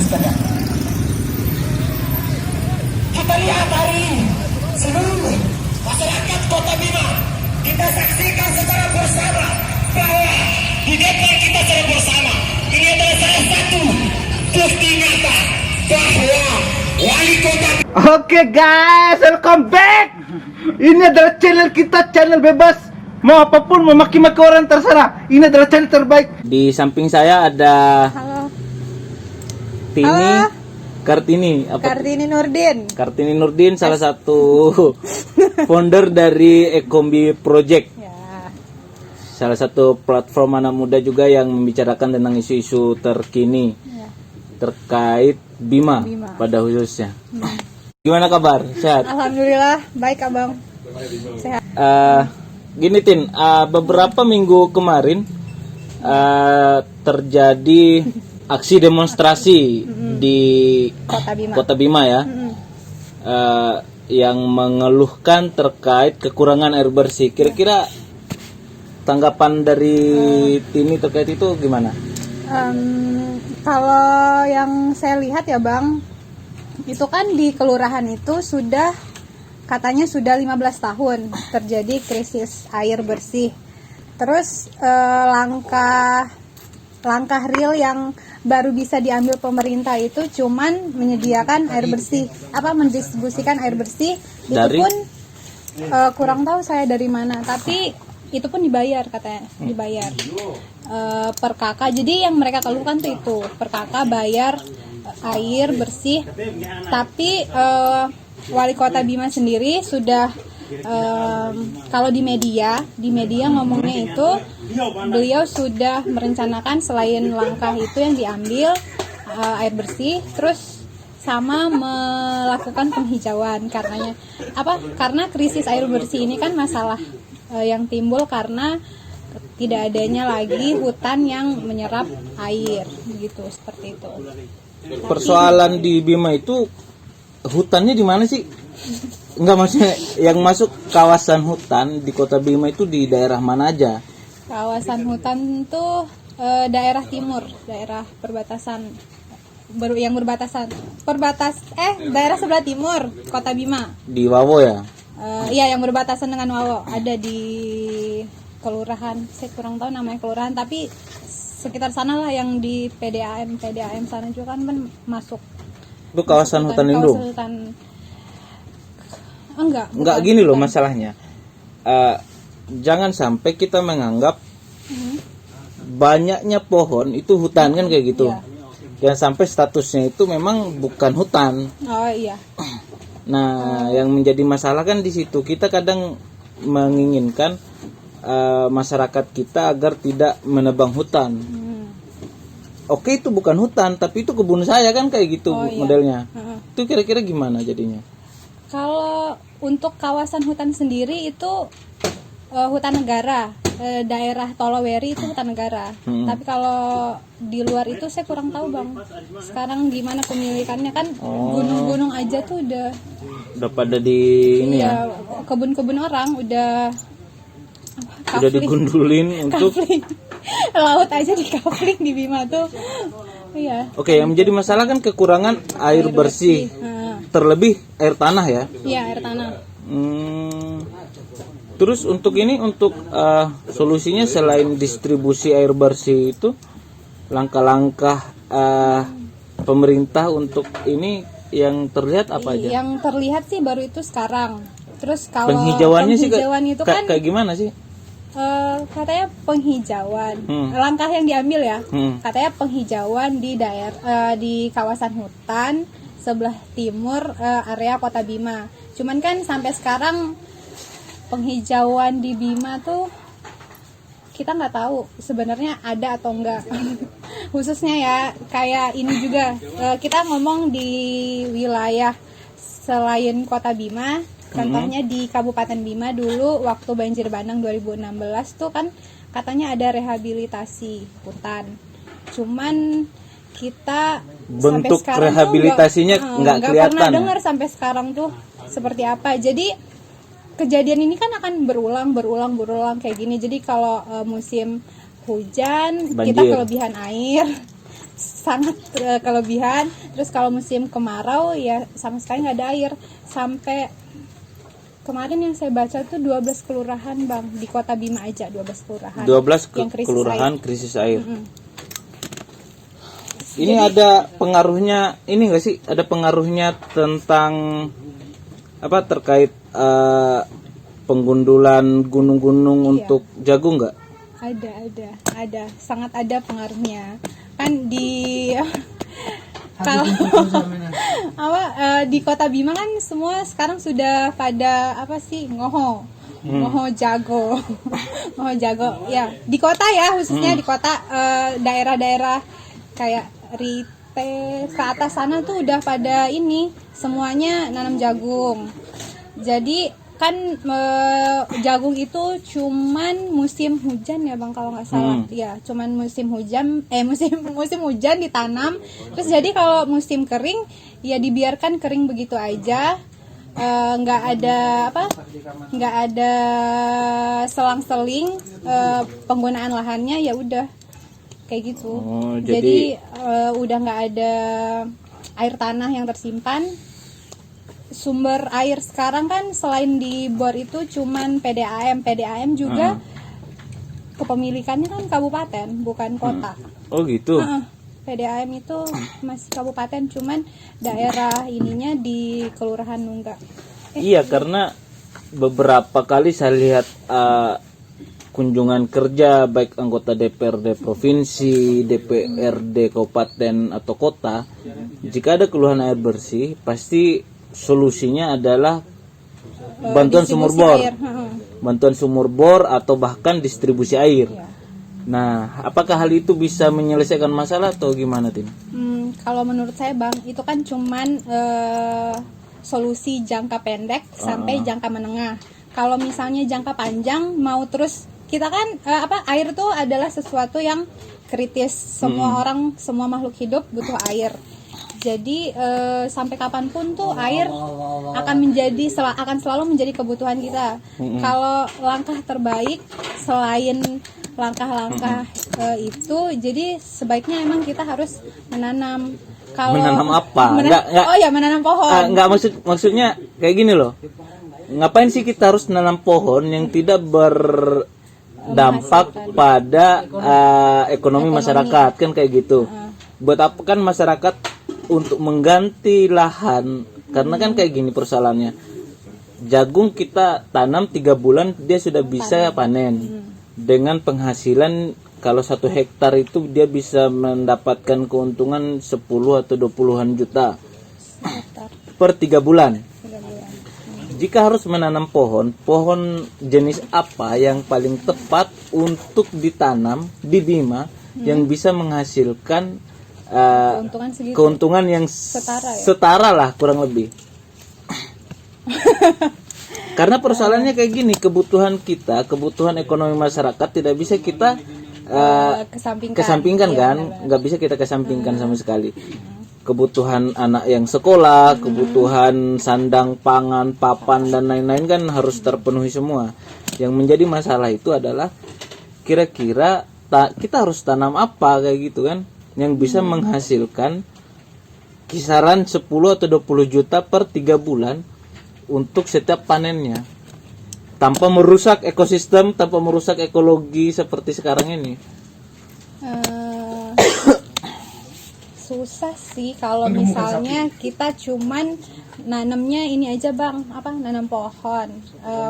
sepeda. Kita lihat hari ini seluruh masyarakat Kota Bima, kita saksikan secara bersama bahwa di depan kita secara bersama ini adalah salah satu bukti nyata bahwa wali kota. Oke guys, welcome back. Ini adalah channel kita, channel bebas. Mau apapun, mau maki-maki orang terserah. Ini adalah channel terbaik. Di samping saya ada Halo. Tini. Halo. Kartini. Apa? Kartini Nurdin. Kartini Nurdin, salah satu founder dari Ekombi Project. Ya. Salah satu platform anak muda juga yang membicarakan tentang isu-isu terkini Ya. terkait Bima, Bima. pada khususnya. Gimana kabar? Sehat? Alhamdulillah baik abang. Sehat. Gini Tin, beberapa minggu kemarin terjadi aksi demonstrasi di Kota Bima. Kota Bima ya, yang mengeluhkan terkait kekurangan air bersih. Kira-kira tanggapan dari Tini terkait itu gimana? Kalau yang saya lihat ya bang, itu kan di kelurahan itu sudah katanya sudah 15 tahun terjadi krisis air bersih. Terus langkah real yang baru bisa diambil pemerintah itu cuman menyediakan air bersih, mendistribusikan air bersih. Dari? Itu pun kurang tahu saya dari mana, tapi itu pun dibayar katanya, dibayar per kakak. Jadi yang mereka keluhkan tuh itu per kakak bayar air bersih. Tapi wali kota Bima sendiri sudah kalau di media ngomongnya itu beliau sudah merencanakan selain langkah itu yang diambil air bersih, terus sama melakukan penghijauan. Karena krisis air bersih ini kan masalah yang timbul karena tidak adanya lagi hutan yang menyerap air, begitu, seperti itu. Persoalan di Bima itu hutannya di mana sih? Enggak, maksudnya yang masuk kawasan hutan di Kota Bima itu di daerah mana aja? Kawasan hutan tuh daerah timur, daerah perbatasan daerah sebelah timur Kota Bima. Di Wawo ya? Iya, yang berbatasan dengan Wawo, ada di kelurahan, saya kurang tahu namanya kelurahan, tapi sekitar sana lah, yang di PDAM sana juga kan masuk. Itu kawasan hutan lindung? Enggak bukan, gini loh bukan. masalahnya. Jangan sampai kita menganggap banyaknya pohon itu hutan kan kayak gitu. Iya. Jangan sampai statusnya itu memang bukan hutan. Oh iya. Nah, yang menjadi masalah kan di situ. Kita kadang menginginkan masyarakat kita agar tidak menebang hutan. Oke, itu bukan hutan, tapi itu kebun saya kan kayak gitu. Iya. Modelnya. Itu kira-kira gimana jadinya? Kalau untuk kawasan hutan sendiri itu hutan negara, daerah Toloweri itu hutan negara. Tapi kalau di luar itu saya kurang tahu bang. Sekarang gimana pemilikannya, kan gunung-gunung aja tuh udah pada di ini ya? Kebun-kebun orang udah digundulin untuk kafling. Laut aja di kafling di Bima tuh. Iya. Oke, yang menjadi masalah kan kekurangan air bersih. Terlebih air tanah ya? Iya, air tanah. Terus untuk solusinya selain distribusi air bersih itu, langkah-langkah pemerintah untuk ini yang terlihat apa aja? Yang terlihat sih baru itu sekarang. Terus kalau penghijauannya sih itu kan kayak gimana sih? Katanya penghijauan. Langkah yang diambil ya. Katanya penghijauan di di kawasan hutan sebelah timur area Kota Bima. Cuman kan sampai sekarang penghijauan di Bima tuh kita nggak tahu sebenarnya ada atau enggak. Khususnya ya kayak ini juga, kita ngomong di wilayah selain Kota Bima. Contohnya di Kabupaten Bima dulu waktu banjir bandang 2016 tuh kan katanya ada rehabilitasi hutan. Cuman kita bentuk sampai sekarang rehabilitasinya nggak kelihatan. Pernah dengar sampai sekarang tuh seperti apa. Jadi kejadian ini kan akan berulang kayak gini. Jadi kalau musim hujan banjir, kita kelebihan air. sangat kelebihan. Terus kalau musim kemarau ya sama sekali nggak ada air. Sampai kemarin yang saya baca tuh 12 kelurahan Bang, di Kota Bima aja 12 kelurahan. 12 yang krisis kelurahan air. krisis air. Mm-mm. Ini ada pengaruhnya, ini enggak sih? Ada pengaruhnya tentang apa terkait penggundulan gunung-gunung untuk jagung nggak? Ada, sangat ada pengaruhnya. Kan di kalau di Kota Bima kan semua sekarang sudah pada apa sih ngoho jago ngoho jago ya di kota ya, khususnya di kota, daerah-daerah kayak Rite ke atas sana tuh udah pada ini semuanya nanam jagung. Jadi kan jagung itu cuman musim hujan ya Bang kalau nggak salah. Ya, cuman musim hujan musim hujan ditanam. Terus jadi kalau musim kering ya dibiarkan kering begitu aja. Nggak ada selang-seling penggunaan lahannya, ya udah kayak gitu. Jadi udah nggak ada air tanah yang tersimpan. Sumber air sekarang kan selain di bor itu cuman PDAM juga kepemilikannya kan kabupaten bukan kota. Oh gitu. PDAM itu masih kabupaten, cuman daerah ininya di Kelurahan Nungga. Iya, karena beberapa kali saya lihat kunjungan kerja baik anggota DPRD provinsi, DPRD kabupaten atau kota, jika ada keluhan air bersih pasti solusinya adalah bantuan sumur bor, bantuan sumur bor atau bahkan distribusi air. Nah, apakah hal itu bisa menyelesaikan masalah atau gimana, Tin? Kalau menurut saya Bang, itu kan cuman solusi jangka pendek sampai jangka menengah. Kalau misalnya jangka panjang mau terus, kita kan air itu adalah sesuatu yang kritis. Semua orang, semua makhluk hidup butuh air. Jadi sampai kapanpun tuh air akan selalu menjadi kebutuhan kita. Kalau langkah terbaik selain langkah-langkah itu, jadi sebaiknya emang kita harus menanam. Menanam apa? Menanam pohon. Maksudnya kayak gini loh. Ngapain sih kita harus menanam pohon yang tidak berdampak pada ekonomi masyarakat, kan kayak gitu. Buat apa kan masyarakat untuk mengganti lahan, karena kan kayak gini persoalannya. Jagung kita tanam 3 bulan dia sudah bisa panen. Dengan penghasilan kalau 1 hektar itu dia bisa mendapatkan keuntungan 10 atau 20-an juta per 3 bulan. Jika harus menanam pohon jenis apa yang paling tepat untuk ditanam di Bima yang bisa menghasilkan keuntungan yang setara lah kurang lebih. Karena persoalannya kayak gini, kebutuhan ekonomi masyarakat tidak bisa kita kesampingkan kan, nggak bisa kita kesampingkan sama sekali. Kebutuhan anak yang sekolah, kebutuhan sandang, pangan, papan dan lain-lain kan harus terpenuhi semua. Yang menjadi masalah itu adalah kira-kira kita harus tanam apa kayak gitu kan, yang bisa menghasilkan kisaran 10 atau 20 juta per 3 bulan untuk setiap panennya, tanpa merusak ekosistem, tanpa merusak ekologi seperti sekarang ini. Susah sih kalau misalnya kita cuman nanamnya ini aja Bang, nanam pohon.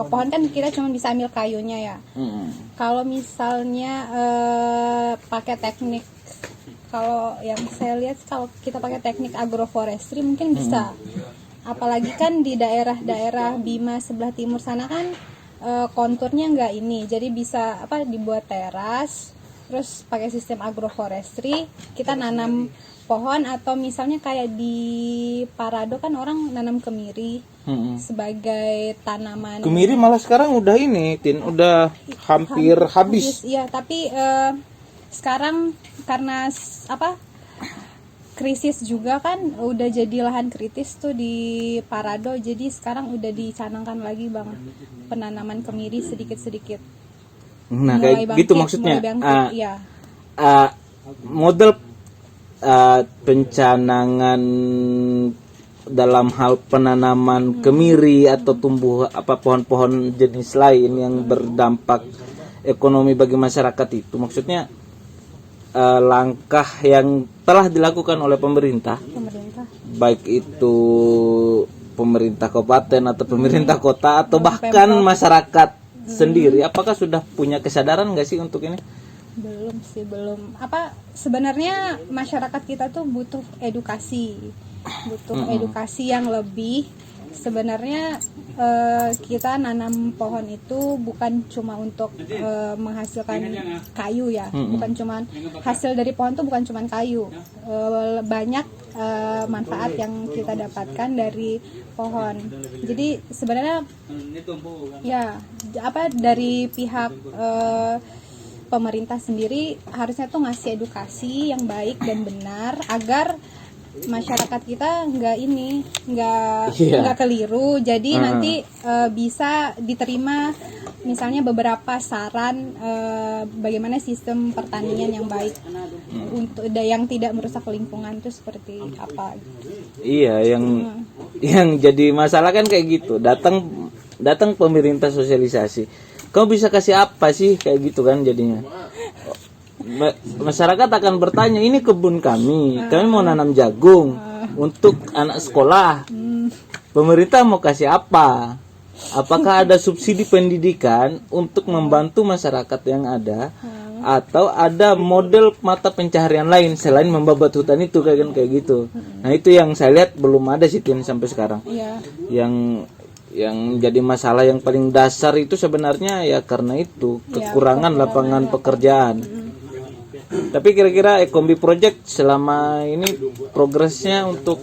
Pohon kan kita cuma bisa ambil kayunya ya. Kalau misalnya pakai teknik, kalau yang saya lihat kalau kita pakai teknik agroforestry mungkin bisa. Apalagi kan di daerah-daerah Bima sebelah timur sana kan konturnya nggak ini, jadi bisa dibuat teras, terus pakai sistem agroforestry, kita nanam pohon. Atau misalnya kayak di Parado kan orang nanam kemiri sebagai tanaman. Kemiri malah sekarang udah ini, Tin, udah hampir habis. Iya, tapi sekarang karena krisis juga kan, udah jadi lahan kritis tuh di Parado, jadi sekarang udah dicanangkan lagi Bang penanaman kemiri sedikit-sedikit. Nah, kayak gitu maksudnya. Model pencanangan dalam hal penanaman kemiri atau tumbuh pohon-pohon jenis lain yang berdampak ekonomi bagi masyarakat itu, maksudnya langkah yang telah dilakukan oleh pemerintah, baik itu pemerintah kabupaten atau pemerintah kota atau bahkan masyarakat sendiri, apakah sudah punya kesadaran nggak sih untuk ini? Belum. Sebenarnya masyarakat kita tuh butuh edukasi yang lebih. Sebenarnya kita nanam pohon itu bukan cuma untuk menghasilkan kayu ya, bukan cuma hasil dari pohon tuh bukan cuma kayu. Banyak manfaat yang kita dapatkan dari pohon. Jadi sebenarnya ya dari pihak pemerintah sendiri harusnya tuh ngasih edukasi yang baik dan benar agar masyarakat kita nggak keliru. Jadi nanti bisa diterima misalnya beberapa saran bagaimana sistem pertanian yang baik untuk yang tidak merusak lingkungan itu seperti apa. Iya, yang jadi masalah kan kayak gitu. Datang pemerintah sosialisasi. Kamu bisa kasih apa sih kayak gitu kan jadinya. Masyarakat akan bertanya, ini kebun kami mau nanam jagung untuk anak sekolah. Pemerintah mau kasih apa? Apakah ada subsidi pendidikan untuk membantu masyarakat yang ada, atau ada model mata pencaharian lain selain membabat hutan itu kayak gitu. Nah itu yang saya lihat belum ada sih Tin sampai sekarang. Yang jadi masalah yang paling dasar itu sebenarnya ya karena itu kekurangan lapangan pekerjaan. Tapi kira-kira Ekombi Project selama ini progresnya untuk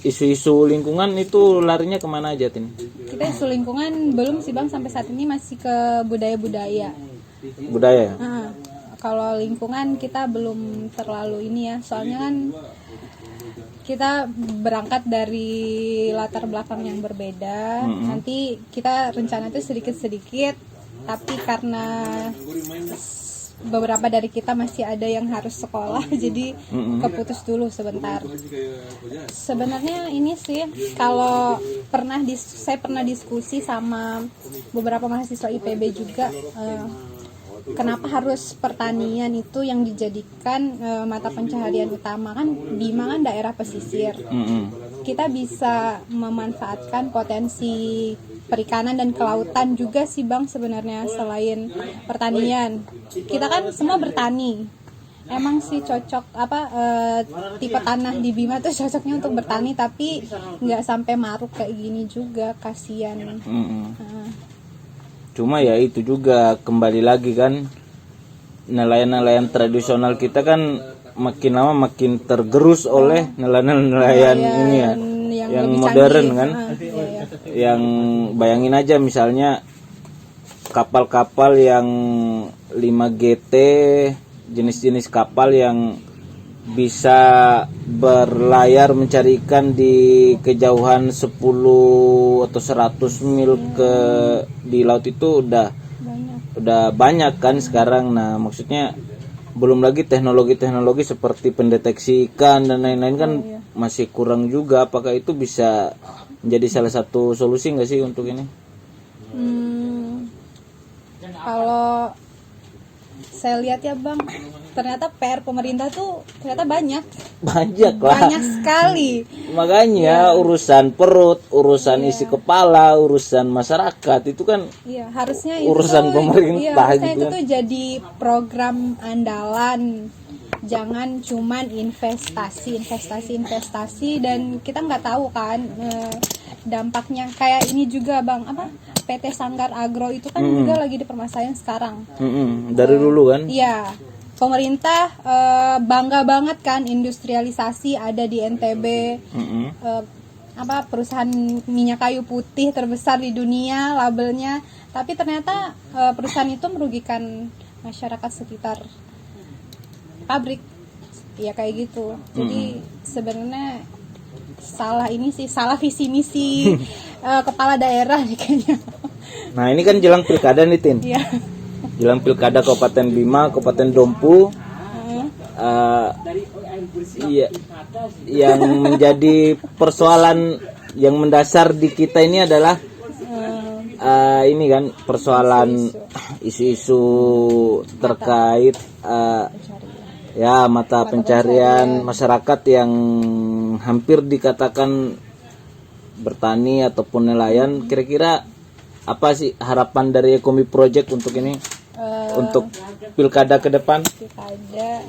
isu-isu lingkungan itu larinya kemana aja Tin? Kita isu lingkungan belum sih Bang, sampai saat ini masih ke budaya-budaya. Budaya? Kalau lingkungan kita belum terlalu ini ya, soalnya kan kita berangkat dari latar belakang yang berbeda. Nanti kita rencana itu sedikit-sedikit, tapi karena beberapa dari kita masih ada yang harus sekolah, jadi keputus dulu sebentar. Sebenarnya ini sih, kalau saya pernah diskusi sama beberapa mahasiswa IPB juga, kenapa harus pertanian itu yang dijadikan mata pencaharian utama? Kan Bima kan daerah pesisir. Kita bisa memanfaatkan potensi perikanan dan kelautan juga sih Bang sebenarnya selain pertanian. Kita kan semua bertani. Emang sih cocok tipe tanah di Bima tuh cocoknya untuk bertani, tapi nggak sampai maruk kayak gini juga, kasihan. Cuma ya itu juga kembali lagi kan, nelayan-nelayan tradisional kita kan makin lama makin tergerus oleh nelayan-nelayan ini ya, yang modern kan. Yang bayangin aja misalnya kapal-kapal yang 5 GT, jenis-jenis kapal yang bisa berlayar mencari ikan di kejauhan 10 atau 100 mil di laut itu udah banyak kan sekarang. Nah maksudnya belum lagi teknologi seperti pendeteksi ikan dan lain-lain kan masih kurang juga. Apakah itu bisa menjadi salah satu solusi nggak sih untuk ini? Kalau saya lihat ya Bang, ternyata PR pemerintah tuh ternyata banyak sekali. Makanya urusan perut, urusan isi kepala, urusan masyarakat itu kan harusnya urusan pemerintah harusnya gitu itu kan. tuh jadi program andalan, jangan cuman investasi dan kita nggak tahu kan dampaknya. Kayak ini juga Bang, PT Sanggar Agro itu kan juga lagi dipermasalahin sekarang. Dari dulu kan? Iya, pemerintah bangga banget kan industrialisasi ada di NTB. Perusahaan minyak kayu putih terbesar di dunia labelnya, tapi ternyata perusahaan itu merugikan masyarakat sekitar pabrik. Ya kayak gitu. Jadi sebenarnya salah visi misi kepala daerah nih kayaknya. Nah ini kan jelang pilkada nih Tin. Iya. Jelang pilkada Kabupaten Bima, Kabupaten Dompu. iya, yang menjadi persoalan yang mendasar di kita ini adalah ini kan persoalan isu-isu terkait ya mata pencarian masyarakat yang hampir dikatakan bertani ataupun nelayan. Kira-kira apa sih harapan dari Ekomi Project untuk ini, untuk pilkada ke depan? Pilkada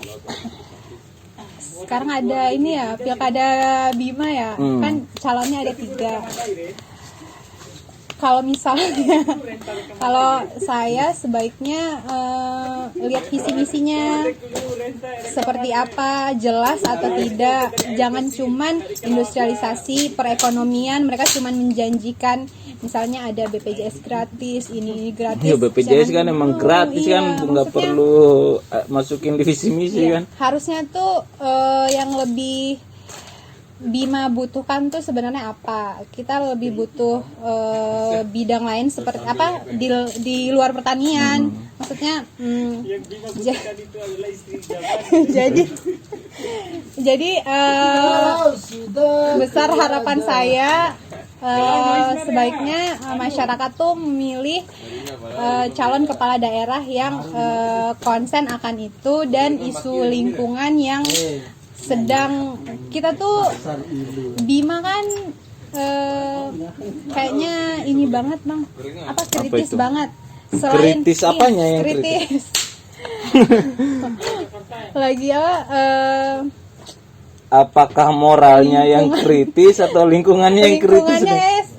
sekarang ada ini ya, pilkada Bima ya, kan calonnya ada 3. Kalau misalnya, kalau saya sebaiknya lihat visi misinya seperti apa, jelas atau tidak. Jangan cuman industrialisasi perekonomian, mereka cuman menjanjikan misalnya ada BPJS gratis, ini gratis. Ya, BPJS kan emang gratis iya, kan, nggak perlu masukin di visi misi iya, kan. harusnya tuh yang lebih Bima butuhkan tuh sebenarnya apa? Kita lebih butuh bidang lain seperti apa di luar pertanian. Maksudnya jadi besar harapan saya sebaiknya masyarakat tuh memilih calon kepala daerah yang konsen akan itu dan isu lingkungan yang sedang kita tuh Bima kan kayaknya ini banget Bang, apa kritis itu? banget. Selain Kritis apanya yang kritis? Lagi apa? Apakah moralnya yang kritis atau lingkungannya yang kritis? Lingkungannya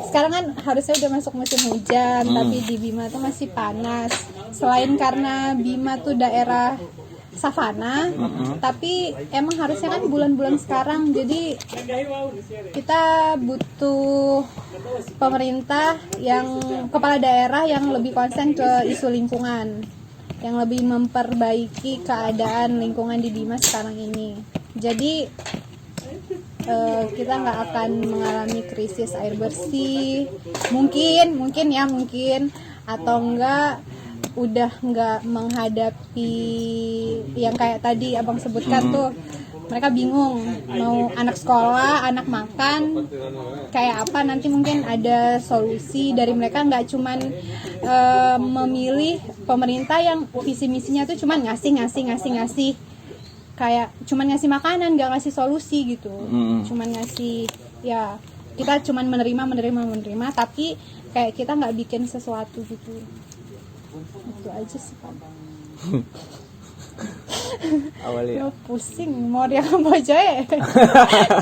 sekarang kan harusnya udah masuk musim hujan, tapi di Bima tuh masih panas. Selain karena Bima tuh daerah savana, tapi emang harusnya kan bulan-bulan sekarang, jadi kita butuh pemerintah yang kepala daerah yang lebih konsen ke isu lingkungan, yang lebih memperbaiki keadaan lingkungan di Bima sekarang ini. Jadi kita nggak akan mengalami krisis air bersih, mungkin atau enggak udah nggak menghadapi yang kayak tadi abang sebutkan tuh, mereka bingung mau anak sekolah, anak makan kayak apa. Nanti mungkin ada solusi dari mereka, nggak cuman memilih pemerintah yang visi misinya tuh cuman ngasih kayak cuman ngasih makanan, nggak ngasih solusi gitu. Cuman ngasih, ya kita cuman menerima tapi kayak kita nggak bikin sesuatu gitu. Itu aja sih Pak. Awalnya Pusing mau dia apa aja ya.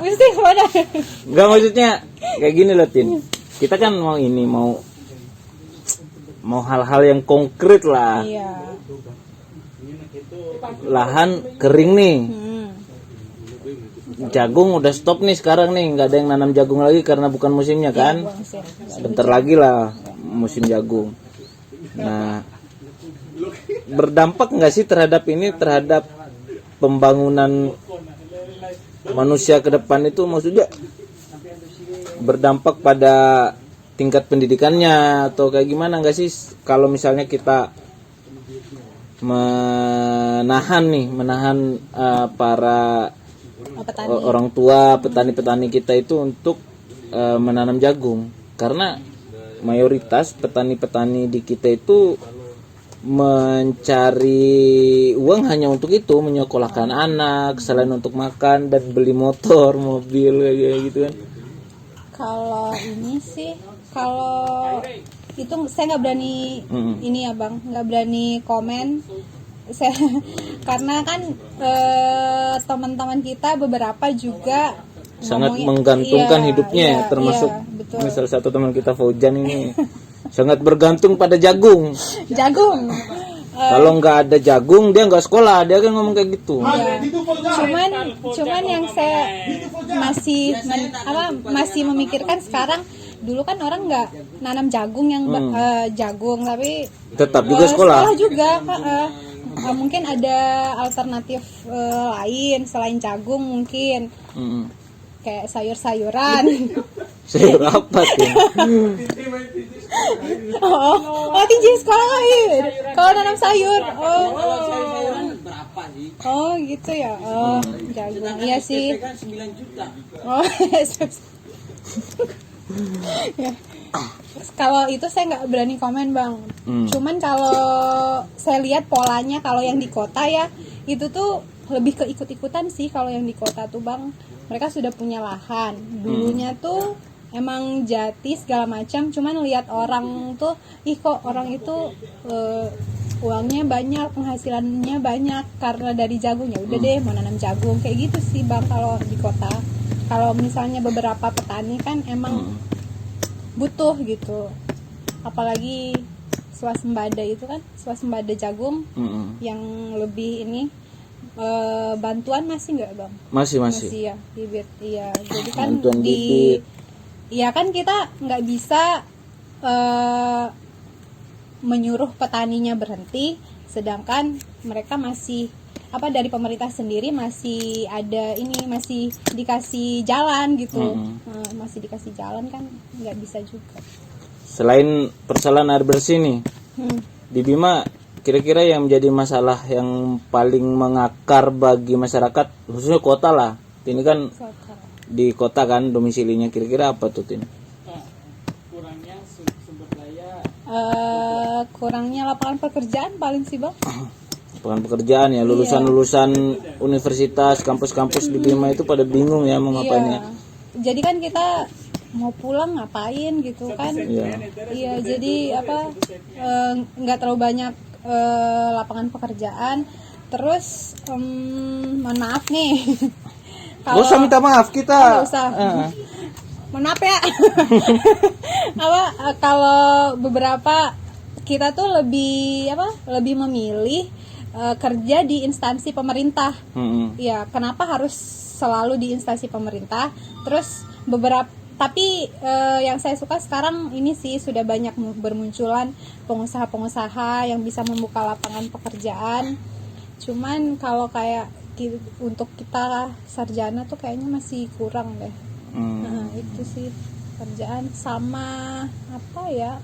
Pusing mana? nggak, maksudnya kayak gini loh Tin, kita kan mau hal-hal yang konkret lah. Iya. Lahan kering nih, jagung udah stop nih sekarang nih, nggak ada yang nanam jagung lagi karena bukan musimnya kan. Sebentar lagi lah musim jagung. Nah, berdampak nggak sih terhadap pembangunan manusia ke depan itu, maksudnya berdampak pada tingkat pendidikannya atau kayak gimana nggak sih kalau misalnya kita menahan para orang tua petani-petani kita itu untuk menanam jagung, karena mayoritas petani-petani di kita itu mencari uang hanya untuk itu, menyekolahkan anak selain untuk makan dan beli motor, mobil kayak gitu kan. Kalau ini sih, kalau itu saya nggak berani ini ya Bang, nggak berani komen. Saya karena kan teman-teman kita beberapa juga sangat menggantungkan hidupnya, termasuk betul. Misal satu teman kita Faujan ini sangat bergantung pada jagung. Kalau nggak ada jagung dia nggak sekolah, dia kan ngomong kayak gitu. Ya. Cuman yang saya masih memikirkan sekarang, dulu kan orang nggak nanam jagung jagung, tapi tetap juga sekolah juga. Mungkin ada alternatif lain selain jagung, mungkin kayak sayur-sayuran. Sayur apa tuh? Oh, tinggi sekolah lain. Kalau nanam sayur, sayuran berapa sih? Oh gitu ya. Oh jagung. Iya sih. kan 9 juta. Oh ya. Kalau itu saya nggak berani komen bang. Cuman kalau saya lihat polanya kalau yang di kota ya itu tuh lebih ke ikut-ikutan sih. Kalau yang di kota tuh bang, mereka sudah punya lahan. Dulunya tuh emang jati segala macam. Cuman lihat orang tuh, ih kok orang itu uangnya banyak, penghasilannya banyak karena dari jagung, ya udah deh mau nanam jagung kayak gitu sih bang kalau di kota. Kalau misalnya beberapa petani kan emang butuh gitu, apalagi swasembada itu kan, swasembada jagung yang lebih ini bantuan masih nggak bang? Masih Ya bibit, iya. Jadi kan Bantuan bibit. ya kan kita nggak bisa menyuruh petaninya berhenti, sedangkan mereka masih dari pemerintah sendiri masih ada ini, masih dikasih jalan gitu. Masih dikasih jalan kan nggak bisa juga. Selain persoalan air bersih nih, di Bima kira-kira yang menjadi masalah yang paling mengakar bagi masyarakat, khususnya kota lah. Ini kan di kota kan domisilinya, kira-kira apa tuh Tin? Kurangnya sumber daya. Kurangnya lapangan pekerjaan paling sih bang. Lapangan pekerjaan ya, lulusan-lulusan universitas, kampus-kampus di Bima itu pada bingung ya mau ngapain ya. Jadi kan kita mau pulang ngapain gitu kan. Iya, jadi nggak terlalu banyak lapangan pekerjaan. Terus mohon maaf nih. Gak usah minta maaf kita. Nggak usah. Mohon maaf ya. Kalau beberapa kita tuh lebih memilih kerja di instansi pemerintah. Ya, kenapa harus selalu di instansi pemerintah? Terus tapi yang saya suka sekarang ini sih sudah banyak bermunculan pengusaha-pengusaha yang bisa membuka lapangan pekerjaan. Cuman kalau kayak untuk kita sarjana tuh kayaknya masih kurang deh. Nah, itu sih kerjaan sama apa ya?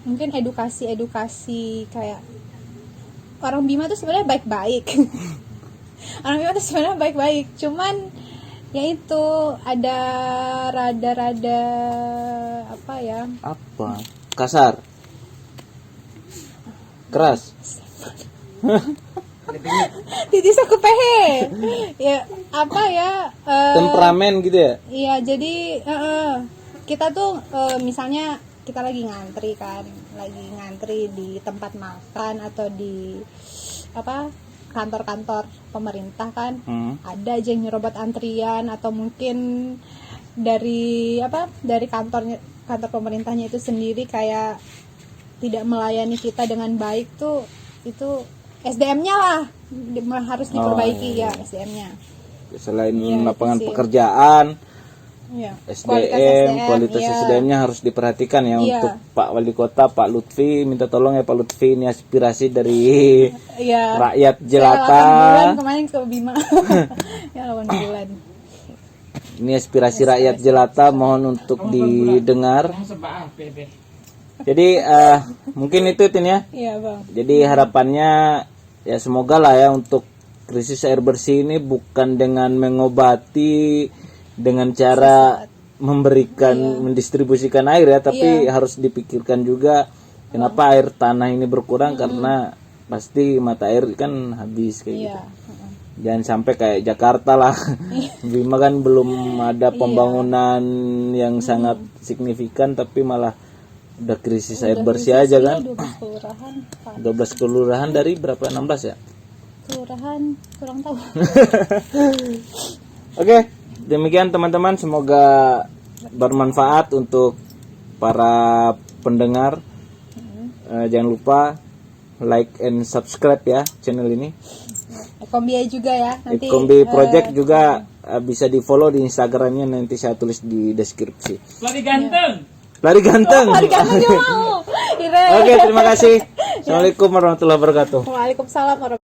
Mungkin edukasi kayak orang Bima tuh sebenarnya baik-baik. Orang Bima tuh sebenarnya baik-baik, cuman ya itu ada rada-rada apa ya? Apa? Kasar. Keras. Titis aku pehe. Ya apa ya? Temperamen gitu ya? Iya, jadi kita tuh misalnya kita lagi ngantri di tempat makan atau di kantor-kantor pemerintah kan, ada aja yang nyerobot antrian, atau mungkin dari kantor pemerintahnya itu sendiri kayak tidak melayani kita dengan baik tuh, itu SDM-nya lah harus diperbaiki. Ya SDM-nya. Selain Ya, lapangan itu sih. pekerjaan, Ya. kualitas ya. SDM-nya harus diperhatikan ya. Untuk Pak Wali Kota, Pak Lutfi, minta tolong ya Pak Lutfi, ini aspirasi dari rakyat jelata. Saya 8 bulan kemarin ke Bima. Ya 8 bulan. Ini aspirasi rakyat jelata, mohon untuk didengar. Jadi mungkin itu Tin ya. Iya bang. Jadi harapannya ya semoga lah ya untuk krisis air bersih ini bukan dengan mengobati dengan cara mendistribusikan air ya, tapi harus dipikirkan juga kenapa air tanah ini berkurang, karena pasti mata air kan habis kayak gitu. Jangan sampai kayak Jakarta lah. Bima kan belum ada pembangunan yang sangat signifikan, tapi malah udah krisis air bersih aja kan. 12 kelurahan. 12 kelurahan dari berapa? 16 ya? Kelurahan kurang tahu. Oke, demikian teman-teman, semoga bermanfaat untuk para pendengar. Jangan lupa like and subscribe ya channel ini. Kombi juga ya. Nanti Kombi Project juga bisa di follow di Instagramnya, nanti saya tulis di deskripsi. Lari ganteng. Lari ganteng. Lari ganteng juga mau. Oke, terima kasih. Assalamualaikum warahmatullahi wabarakatuh. Waalaikumsalam warahmatullahi wabarakatuh.